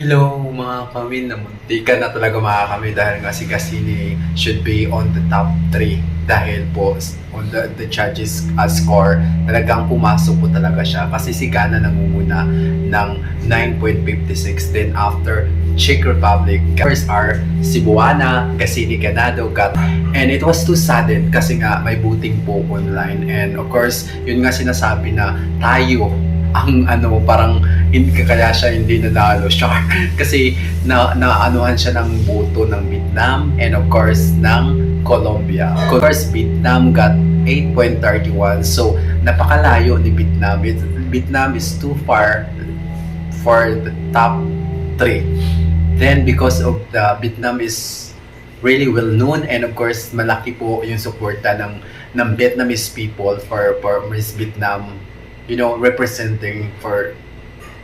Hello mga kami, namuntikan na talaga mga kami dahil nga si Cassini should be on the top 3 dahil po on the judges score talagang pumasok po talaga siya kasi si Ghana nangunguna ng 9.56, then after Czech Republic first are Cebuana, Cassini Ganado got, and it was too sudden kasi nga may booting po online, and of course yun nga sinasabi na tayo ang parang hindi kaya siya hindi nanalo siya kasi naanuhan siya ng boto ng Vietnam and of course ng Colombia. Of course Vietnam got 8.31, so napakalayo ni Vietnam. Vietnam is too far for the top 3. Then because of the Vietnam is really well known, and of course malaki po yung suporta ng Vietnamese people for Miss Vietnam, you know, representing for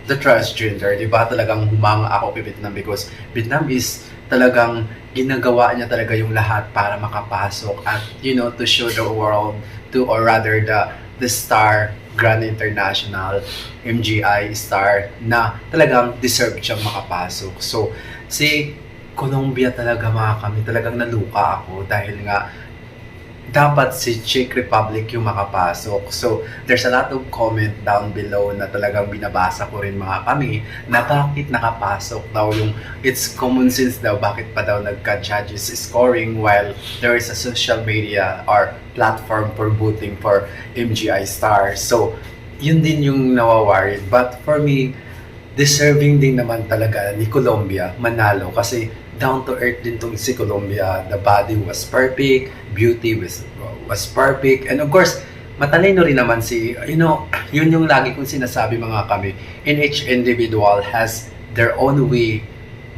the transgender, di ba? Talagang humanga ako kay Vietnam because Vietnam is talagang ginagawa niya talaga yung lahat para makapasok at, you know, to show the world to, or rather the star Grand International MGI star na talagang deserve siyang makapasok. So si Colombia talaga mga kami, talagang naluka ako dahil nga dapat si Czech Republic yung makapasok. So, there's a lot of comment down below na talagang binabasa ko rin mga kami na bakit nakapasok daw yung, it's common sense daw, bakit pa daw nagka-judges scoring while there is a social media or platform for voting for MGI stars. So, yun din yung nawaworried. But for me, deserving din naman talaga ni Colombia manalo kasi down to earth din tong si Colombia. The body was perfect, beauty was perfect, and of course matalino rin naman si, you know, yun yung lagi kong sinasabi mga kami, in each individual has their own way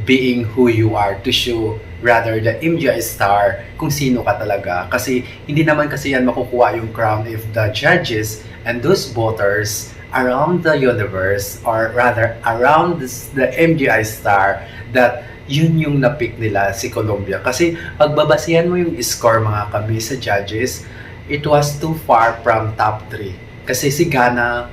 being who you are to show rather the MGI star kung sino ka talaga, kasi hindi naman kasi yan makukuha yung crown if the judges and those voters around the universe, or rather around the MGI star, that yun yung napick nila si Colombia. Kasi pagbabasihan mo yung score mga kami sa judges, it was too far from top 3. Kasi si Ghana,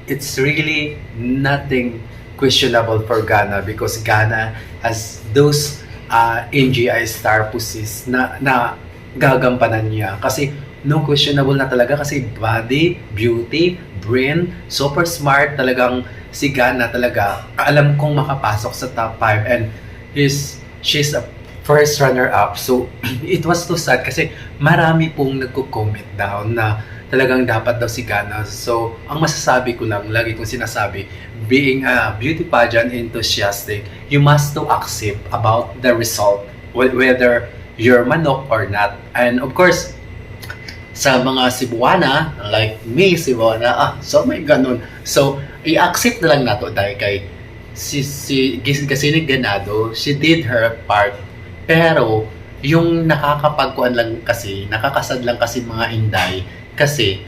it's really nothing questionable for Ghana because Ghana has those MGI star pussies na gagampanan niya. Kasi no questionable na talaga kasi body, beauty, brain, super smart talagang si Ghana talaga. Alam kong makapasok sa top 5 and she's a first runner-up. So, it was too sad kasi marami pong nagko-comment down na talagang dapat daw si Ghana. So, ang masasabi ko lang, lagi kong sinasabi, being a beauty pageant enthusiastic, you must to accept about the result, whether you're manok or not. And of course, sa mga Cebuana, like me, Cebuana, so may ganun. So, i-accept na lang nato dahil kay si Cassini Ganado, she did her part. Pero, yung nakakapagkuan lang kasi, nakakasad lang kasi mga Inday, kasi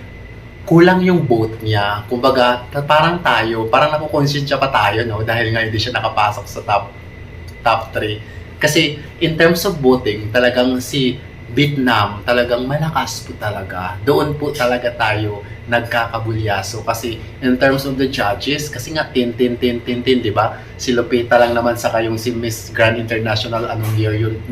kulang yung vote niya. Kumbaga, parang napukonsensya pa tayo, no? Dahil nga hindi siya nakapasok sa top 3. Kasi, in terms of voting, talagang si Vietnam talagang malakas po talaga. Doon po talaga tayo nagkakabulyaso kasi in terms of the judges, kasi nga 10, di ba? Si Lupita lang naman saka yung si Miss Grand International anong year yun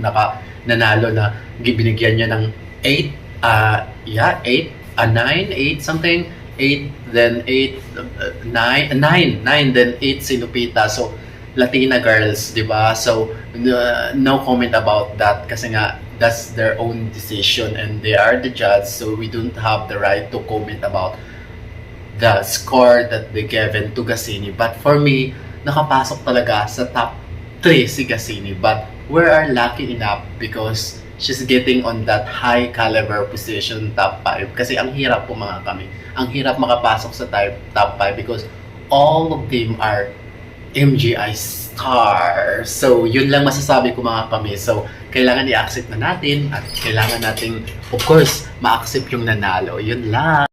nanalo na binigyan niya ng 8, 8, 9, 8 something, 8, then 8, 9, then 8 si Lupita. So, Latina girls, di ba? So, no comment about that kasi nga that's their own decision and they are the judge, so we don't have the right to comment about the score that they given to Cassini. But for me, nakapasok talaga sa top 3 si Cassini, but we are lucky enough because she's getting on that high caliber position, top 5. Kasi ang hirap po mga kami, ang hirap makapasok sa top 5 because all of them are MGI star. So, yun lang masasabi ko mga kami. So, kailangan i-accept na natin at kailangan nating, of course, ma-accept yung nanalo. Yun lang.